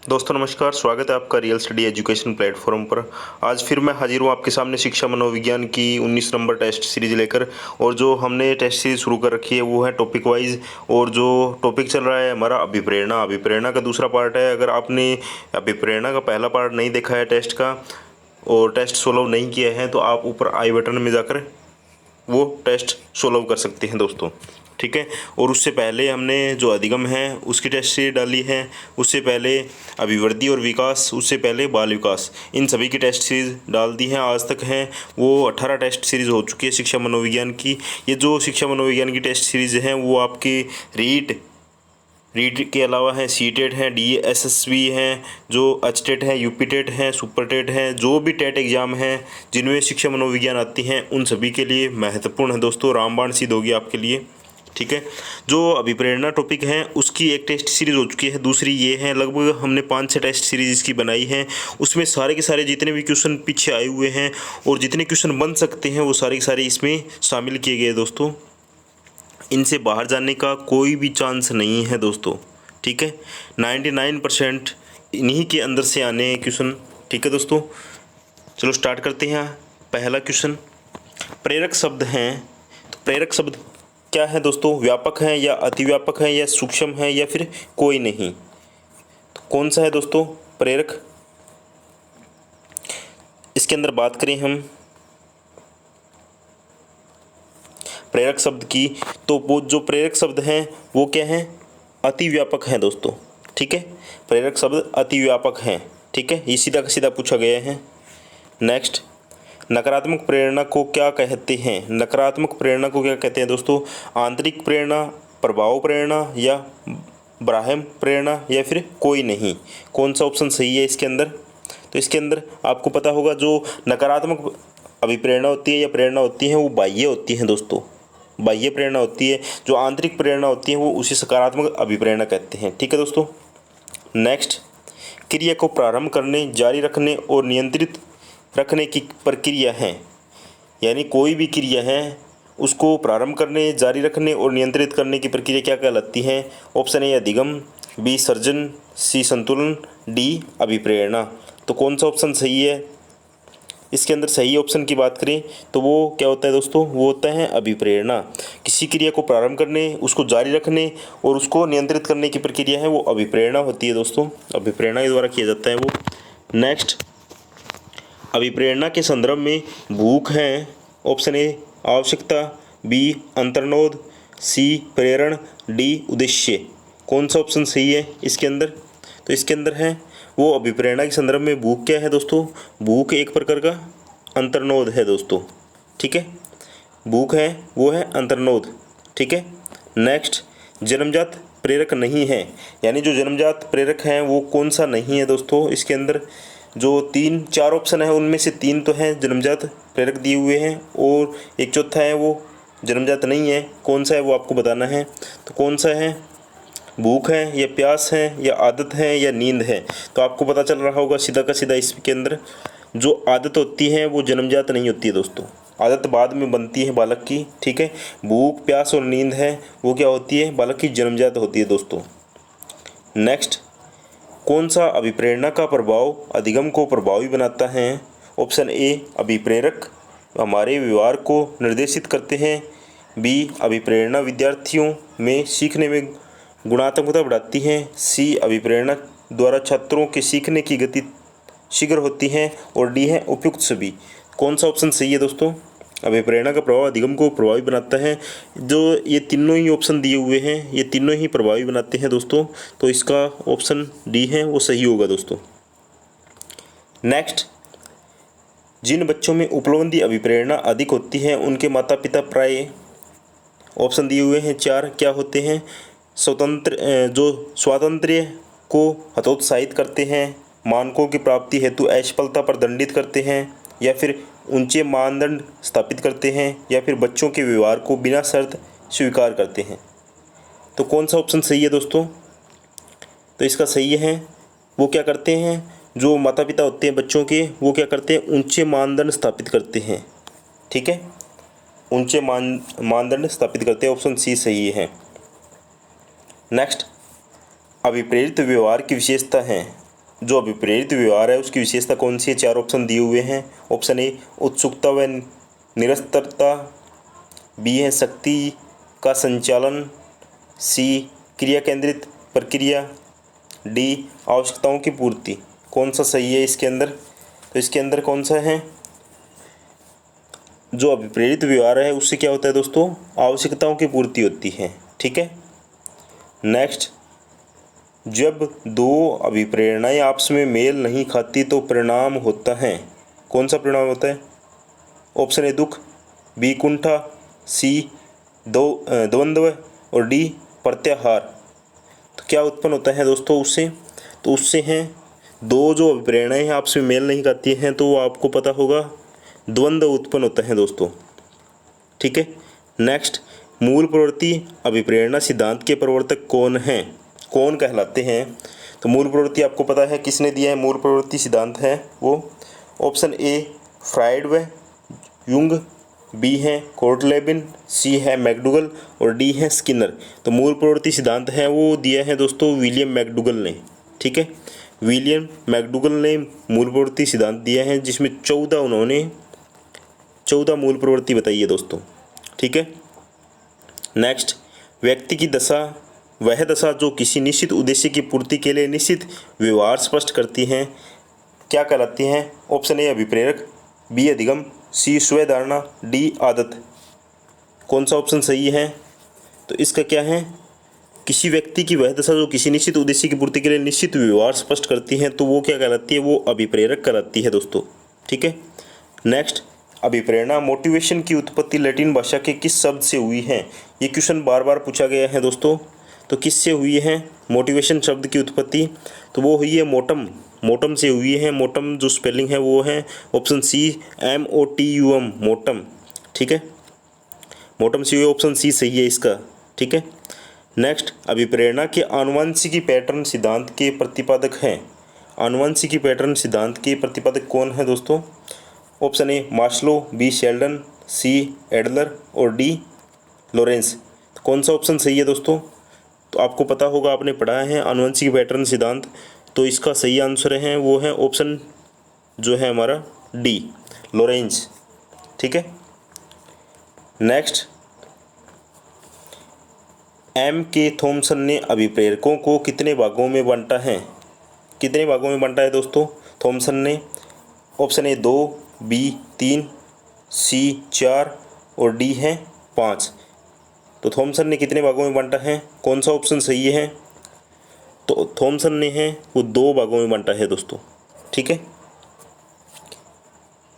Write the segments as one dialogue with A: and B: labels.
A: दोस्तों नमस्कार, स्वागत है आपका रियल स्टडी एजुकेशन प्लेटफॉर्म पर। आज फिर मैं हाजिर हूँ आपके सामने शिक्षा मनोविज्ञान की 19 नंबर टेस्ट सीरीज लेकर। और जो हमने टेस्ट सीरीज शुरू कर रखी है वो है टॉपिक वाइज। और जो टॉपिक चल रहा है हमारा अभिप्रेरणा, अभिप्रेरणा का दूसरा पार्ट है। अगर आपने अभिप्रेरणा का पहला पार्ट नहीं देखा है टेस्ट का और टेस्ट सोल्व नहीं किया है तो आप ऊपर आई बटन में जाकर वो टेस्ट सोल्व कर सकते हैं दोस्तों, ठीक है। और उससे पहले हमने जो अधिगम है उसकी टेस्ट सीरीज डाली है, उससे पहले अभिवृद्धि और विकास, उससे पहले बाल विकास, इन सभी की टेस्ट सीरीज डाल दी हैं। आज तक हैं वो 18 टेस्ट सीरीज हो चुकी है शिक्षा मनोविज्ञान की। ये जो शिक्षा मनोविज्ञान की टेस्ट सीरीज हैं वो आपके रीट के अलावा हैं सीटेट हैं, DSSB हैं, जो एचटेट है, यूपीटेट हैं, सुपरटेट हैं, जो भी टेट एग्ज़ाम हैं जिनमें शिक्षा मनोविज्ञान आती हैं उन सभी के लिए महत्वपूर्ण है दोस्तों, रामबाण सिद्ध होगी आपके लिए, ठीक है। जो अभिप्रेरणा टॉपिक है उसकी एक टेस्ट सीरीज़ हो चुकी है, दूसरी ये है। लगभग हमने 5 से टेस्ट सीरीज़ इसकी बनाई है। उसमें सारे के सारे जितने भी क्वेश्चन पीछे आए हुए हैं और जितने क्वेश्चन बन सकते हैं वो सारे के सारे इसमें शामिल किए गए दोस्तों। इनसे बाहर जाने का कोई भी चांस नहीं है दोस्तों, ठीक है। 99% इन्हीं के अंदर से आने हैं क्वेश्चन, ठीक है दोस्तों। चलो स्टार्ट करते हैं। पहला क्वेश्चन, प्रेरक शब्द हैं तो प्रेरक शब्द क्या है दोस्तों? व्यापक है या अतिव्यापक है या सूक्ष्म है या फिर कोई नहीं? तो कौन सा है दोस्तों प्रेरक? इसके अंदर बात करें हम प्रेरक शब्द की तो वो जो प्रेरक शब्द हैं वो क्या हैं? अतिव्यापक हैं दोस्तों, ठीक है। प्रेरक शब्द अतिव्यापक हैं, ठीक है। ये सीधा का सीधा पूछा गया है। नेक्स्ट, नकारात्मक प्रेरणा को क्या कहते हैं? नकारात्मक प्रेरणा को क्या कहते हैं दोस्तों? आंतरिक प्रेरणा, प्रभाव प्रेरणा या बाह्य प्रेरणा या फिर कोई नहीं? कौन सा ऑप्शन सही है इसके अंदर? तो इसके अंदर आपको पता होगा जो नकारात्मक अभिप्रेरणा होती है या प्रेरणा होती है वो बाह्य होती है दोस्तों, बाह्य प्रेरणा होती है। जो आंतरिक प्रेरणा होती है वो उसी सकारात्मक अभिप्रेरणा कहते हैं, ठीक है दोस्तों। नेक्स्ट, क्रिया को प्रारंभ करने, जारी रखने और नियंत्रित रखने की प्रक्रिया है। यानी कोई भी क्रिया है उसको प्रारंभ करने, जारी रखने और नियंत्रित करने की प्रक्रिया क्या कहलाती है? ऑप्शन ए अधिगम, बी सर्जन, सी संतुलन, डी अभिप्रेरणा। तो कौन सा ऑप्शन सही है? इसके अंदर सही ऑप्शन की बात करें तो वो क्या होता है दोस्तों? वो होता है अभिप्रेरणा। किसी क्रिया को प्रारंभ करने, उसको जारी रखने और उसको नियंत्रित करने की प्रक्रिया है वो अभिप्रेरणा होती है दोस्तों, अभिप्रेरणा के द्वारा किया जाता है वो। नेक्स्ट, अभिप्रेरणा के संदर्भ में भूख है। ऑप्शन ए आवश्यकता, बी अंतर्नोद, सी प्रेरण, डी उद्देश्य। कौन सा ऑप्शन सही है इसके अंदर? तो इसके अंदर है वो अभिप्रेरणा के संदर्भ में भूख क्या है दोस्तों? भूख एक प्रकार का अंतर्नोद है दोस्तों, ठीक है। भूख है वो है अंतर्नोद, ठीक है। नेक्स्ट, जन्मजात प्रेरक नहीं है। यानी जो जन्मजात प्रेरक हैं वो कौन सा नहीं है दोस्तों? इसके अंदर जो 3-4 ऑप्शन है उनमें से 3 तो हैं जन्मजात प्रेरक दिए हुए हैं और एक चौथा है वो जन्मजात नहीं है। कौन सा है वो आपको बताना है। तो कौन सा है? भूख है या प्यास है या आदत है या नींद है? तो आपको पता चल रहा होगा सीधा का सीधा इसके अंदर जो आदत होती है वो जन्मजात नहीं होती है दोस्तों, आदत बाद में बनती है बालक की, ठीक है। भूख, प्यास और नींद है वो क्या होती है? बालक की जन्मजात होती है दोस्तों। नेक्स्ट, कौन सा अभिप्रेरणा का प्रभाव अधिगम को प्रभावी बनाता है? ऑप्शन ए अभिप्रेरक हमारे व्यवहार को निर्देशित करते हैं, बी अभिप्रेरणा विद्यार्थियों में सीखने में गुणात्मकता बढ़ाती है, सी अभिप्रेरणा द्वारा छात्रों के सीखने की गति शीघ्र होती है और डी है उपयुक्त सभी। कौन सा ऑप्शन सही है दोस्तों? अभिप्रेरणा का प्रभाव अधिगम को प्रभावी बनाता है। जो ये तीनों ही ऑप्शन दिए हुए हैं ये तीनों ही प्रभावी बनाते हैं दोस्तों, तो इसका ऑप्शन डी है वो सही होगा दोस्तों। नेक्स्ट, जिन बच्चों में उपलब्धि अभिप्रेरणा अधिक होती है उनके माता पिता प्राय ऑप्शन दिए हुए हैं 4 क्या होते हैं? जो स्वातंत्र्य को हतोत्साहित करते हैं, मानकों की प्राप्ति हेतु असफलता पर दंडित करते हैं या फिर ऊंचे मानदंड स्थापित करते हैं या फिर बच्चों के व्यवहार को बिना शर्त स्वीकार करते हैं। तो कौन सा ऑप्शन सही है दोस्तों? तो इसका सही है वो क्या करते हैं? जो माता पिता होते हैं बच्चों के वो क्या करते हैं? ऊंचे मानदंड स्थापित करते हैं, ठीक है। ऊंचे मानदंड स्थापित करते हैं। ऑप्शन सी सही है। नेक्स्ट, अभिप्रेरित व्यवहार की विशेषता है। जो अभिप्रेरित व्यवहार है उसकी विशेषता कौन सी है? 4 ऑप्शन दिए हुए हैं। ऑप्शन ए उत्सुकता व निरंतरता, बी है शक्ति का संचालन, सी क्रिया केंद्रित प्रक्रिया, डी आवश्यकताओं की पूर्ति। कौन सा सही है इसके अंदर? तो इसके अंदर कौन सा है? जो अभिप्रेरित व्यवहार है उससे क्या होता है दोस्तों? आवश्यकताओं की पूर्ति होती है। ठीक है। नेक्स्ट, जब दो अभिप्रेरणाएं आपस में मेल नहीं खाती तो परिणाम होता है। कौन सा परिणाम होता है? ऑप्शन ए दुख, बी कुंठा, सी द्वंद्व और डी प्रत्याहार। तो क्या उत्पन्न होता है दोस्तों उससे? तो उससे हैं दो जो अभिप्रेरणाएं आपस में मेल नहीं खाती हैं तो वो आपको पता होगा द्वंद्व उत्पन्न होता है दोस्तों। ठीक है। नेक्स्ट, मूल प्रवृत्ति अभिप्रेरणा सिद्धांत के प्रवर्तक कौन हैं? कौन कहलाते हैं? तो मूल प्रवृत्ति आपको पता है किसने दिया है? मूल प्रवृत्ति सिद्धांत है वो ऑप्शन ए फ्राइड व युंग, बी है कोर्टलेबिन, सी है मैकडूगल और डी है स्किनर। तो मूल प्रवृत्ति सिद्धांत है वो दिया है दोस्तों विलियम मैकडूगल ने। ठीक है। विलियम मैकडूगल ने मूल प्रवृत्ति सिद्धांत दिया है जिसमें 14 मूल प्रवृत्ति बताई है दोस्तों। ठीक है। नेक्स्ट, व्यक्ति की दशा वह दशा जो किसी निश्चित उद्देश्य की पूर्ति के लिए निश्चित व्यवहार स्पष्ट करती हैं क्या कहलाती हैं? ऑप्शन ए अभिप्रेरक, बी अधिगम, सी स्वयं धारणा, डी आदत। कौन सा ऑप्शन सही है? तो इसका क्या है? किसी व्यक्ति की वह दशा जो किसी निश्चित उद्देश्य की पूर्ति के लिए निश्चित व्यवहार स्पष्ट करती है तो वो क्या कहलाती है? वो अभिप्रेरक कहलाती है दोस्तों। ठीक है। नेक्स्ट, अभिप्रेरणा मोटिवेशन की उत्पत्ति लैटिन भाषा के किस शब्द से हुई है? ये क्वेश्चन बार बार पूछा गया है दोस्तों। तो किससे हुई है मोटिवेशन शब्द की उत्पत्ति? तो वो हुई है मोटम, मोटम से हुई है। मोटम जो स्पेलिंग है वो है ऑप्शन सी MOTUM, मोटम। ठीक है। मोटम से हुई, ऑप्शन सी सही है इसका। ठीक है। नेक्स्ट, अभिप्रेरणा के आनुवंशिकी पैटर्न सिद्धांत के प्रतिपादक हैं। आनुवंशिकी पैटर्न सिद्धांत के प्रतिपादक कौन है दोस्तों? Option A Maslow, B Sheldon, C Adler और डी लॉरेंस। कौन सा ऑप्शन सही है दोस्तों? तो आपको पता होगा, आपने पढ़ा है आनुवंशिक पैटर्न सिद्धांत। तो इसका सही आंसर है वो है ऑप्शन जो है हमारा डी लॉरेंस। ठीक है। Next, M.K. थॉमसन ने अभिप्रेरकों को कितने भागों में बांटा है? कितने भागों में बांटा है दोस्तों थॉमसन ने? ऑप्शन ए 2, बी 3, सी 4 और डी है 5। तो थॉमसन ने कितने भागों में बांटा है? कौन सा ऑप्शन सही है? तो थॉमसन ने है वो 2 भागों में बांटा है दोस्तों। ठीक है।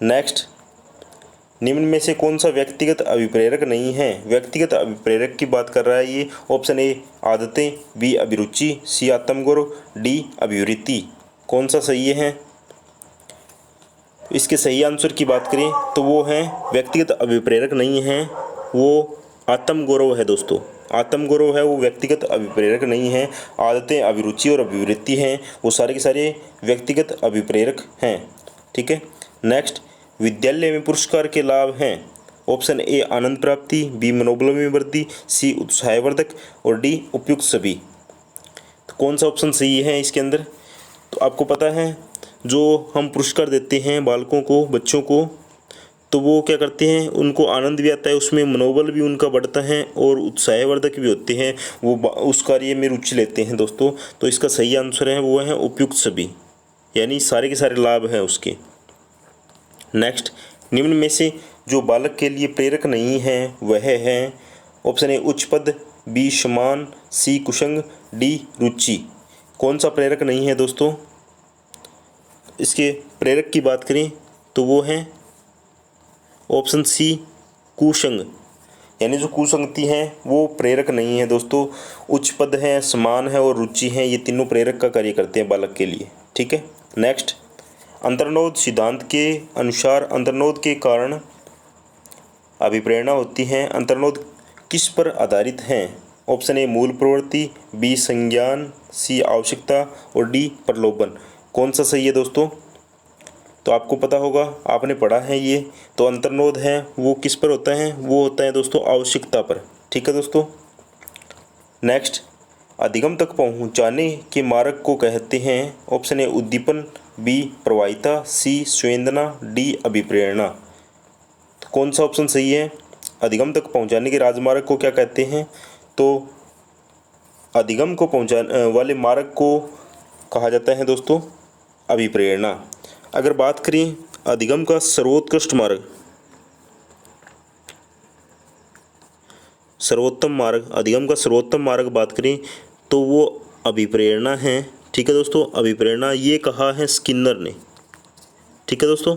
A: नेक्स्ट, निम्न में से कौन सा व्यक्तिगत अभिप्रेरक नहीं है? व्यक्तिगत अभिप्रेरक की बात कर रहा है ये। ऑप्शन ए आदतें, बी अभिरुचि, सी आत्मगौरव, डी अभिवृत्ति। कौन सा सही है? इसके सही आंसर की बात करें तो वो है व्यक्तिगत अभिप्रेरक नहीं है, वो आत्मगौरव है दोस्तों। आत्मगौरव है वो व्यक्तिगत अभिप्रेरक नहीं है। आदतें, अभिरुचि और अभिवृत्ति हैं वो सारे के सारे व्यक्तिगत अभिप्रेरक हैं। ठीक है। नेक्स्ट, विद्यालय में पुरस्कार के लाभ हैं। ऑप्शन ए आनंद प्राप्ति, बी मनोबल में वृद्धि, सी उत्साहवर्धक और डी उपयुक्त सभी। तो कौन सा ऑप्शन सही है इसके अंदर? तो आपको पता है जो हम पुरस्कार देते हैं बालकों को, बच्चों को, तो वो क्या करते हैं, उनको आनंद भी आता है, उसमें मनोबल भी उनका बढ़ता है और उत्साहवर्धक भी होते हैं, वो उस कार्य में रुचि लेते हैं दोस्तों। तो इसका सही आंसर है वो है उपयुक्त सभी, यानी सारे के सारे लाभ हैं उसके। नेक्स्ट, निम्न में से जो बालक के लिए प्रेरक नहीं है वह है ऑप्शन ए उच्च पद, बी समान, सी कुसंग, डी रुचि। कौन सा प्रेरक नहीं है दोस्तों? इसके प्रेरक की बात करें तो वो है ऑप्शन सी कुसंग, यानी जो कुसंगति है वो प्रेरक नहीं है दोस्तों। उच्च पद है, समान है और रुचि है, ये तीनों प्रेरक का कार्य करते हैं बालक के लिए। ठीक है। नेक्स्ट, अंतर्नोद सिद्धांत के अनुसार अंतर्नोद के कारण अभिप्रेरणा होती है। अंतर्नोद किस पर आधारित हैं? ऑप्शन ए मूल प्रवृत्ति, बी संज्ञान, सी आवश्यकता और डी प्रलोभन। कौन सा सही है दोस्तों? तो आपको पता होगा, आपने पढ़ा है ये। तो अंतर्नोद है वो किस पर होता है, वो होता है दोस्तों आवश्यकता पर। ठीक है दोस्तों। नेक्स्ट, अधिगम तक पहुंचाने के मार्ग को कहते हैं। ऑप्शन ए उद्दीपन, बी प्रवाहिता, सी संवेदना, डी अभिप्रेरणा। तो कौन सा ऑप्शन सही है? अधिगम तक पहुंचाने के राजमार्ग को क्या कहते हैं? तो अधिगम को पहुंचाने वाले मार्ग को कहा जाता है दोस्तों अभिप्रेरणा। अगर बात करें अधिगम का सर्वोत्कृष्ट मार्ग, सर्वोत्तम मार्ग, अधिगम का सर्वोत्तम मार्ग बात करें तो वो अभिप्रेरणा है। ठीक है दोस्तों, अभिप्रेरणा ये कहा है स्किनर ने। ठीक है दोस्तों,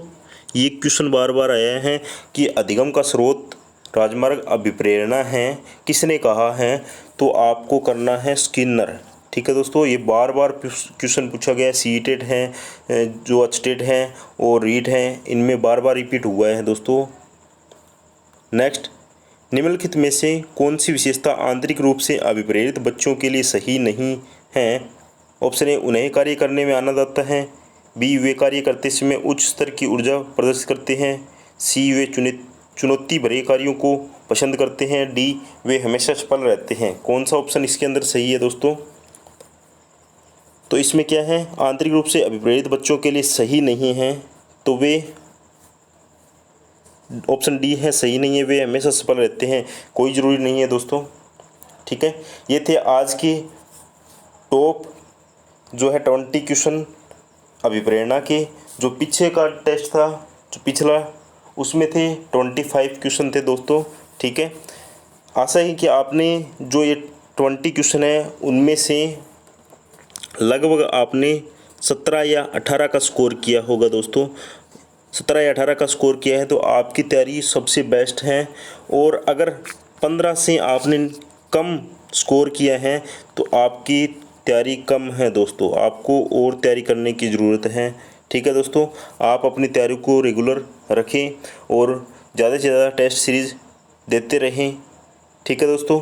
A: ये क्वेश्चन बार बार आया है कि अधिगम का स्रोत राजमार्ग अभिप्रेरणा है, किसने कहा है? तो आपको करना है स्किनर। ठीक है दोस्तों, ये बार बार क्वेश्चन पूछा गया है। सीटेट है, जो अचटेट है और रीट है, इनमें बार बार रिपीट हुआ है दोस्तों। नेक्स्ट, निम्नलिखित में से कौन सी विशेषता आंतरिक रूप से अभिप्रेरित बच्चों के लिए सही नहीं है? ऑप्शन ए उन्हें कार्य करने में आनंद आता है, बी वे कार्य करते समय उच्च स्तर की ऊर्जा प्रदर्शित करते हैं, सी वे चुनौती भरे कार्यों को पसंद करते हैं, डी वे हमेशा सफल रहते हैं। कौन सा ऑप्शन इसके अंदर सही है दोस्तों? तो इसमें क्या है, आंतरिक रूप से अभिप्रेरित बच्चों के लिए सही नहीं है, तो वे ऑप्शन डी है, सही नहीं है, वे हमेशा सफल रहते हैं। कोई ज़रूरी नहीं है दोस्तों। ठीक है, ये थे आज के टॉप जो है 20 क्वेश्चन अभिप्रेरणा के। जो पीछे का टेस्ट था, जो पिछला, उसमें थे 25 क्वेश्चन थे दोस्तों। ठीक है, आशा है कि आपने जो ये 20 क्वेश्चन है उनमें से लगभग आपने 17 या 18 का स्कोर किया होगा दोस्तों। 17 या 18 का स्कोर किया है तो आपकी तैयारी सबसे बेस्ट है। और अगर 15 से आपने कम स्कोर किया है तो आपकी तैयारी कम है दोस्तों, आपको और तैयारी करने की ज़रूरत है। ठीक है दोस्तों, आप अपनी तैयारी को रेगुलर रखें और ज़्यादा से ज़्यादा टेस्ट सीरीज़ देते रहें। ठीक है दोस्तों,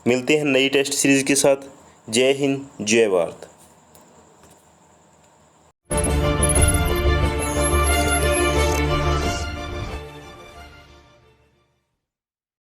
A: मिलते हैं नई टेस्ट सीरीज़ के साथ। जय हिंद, जय भारत।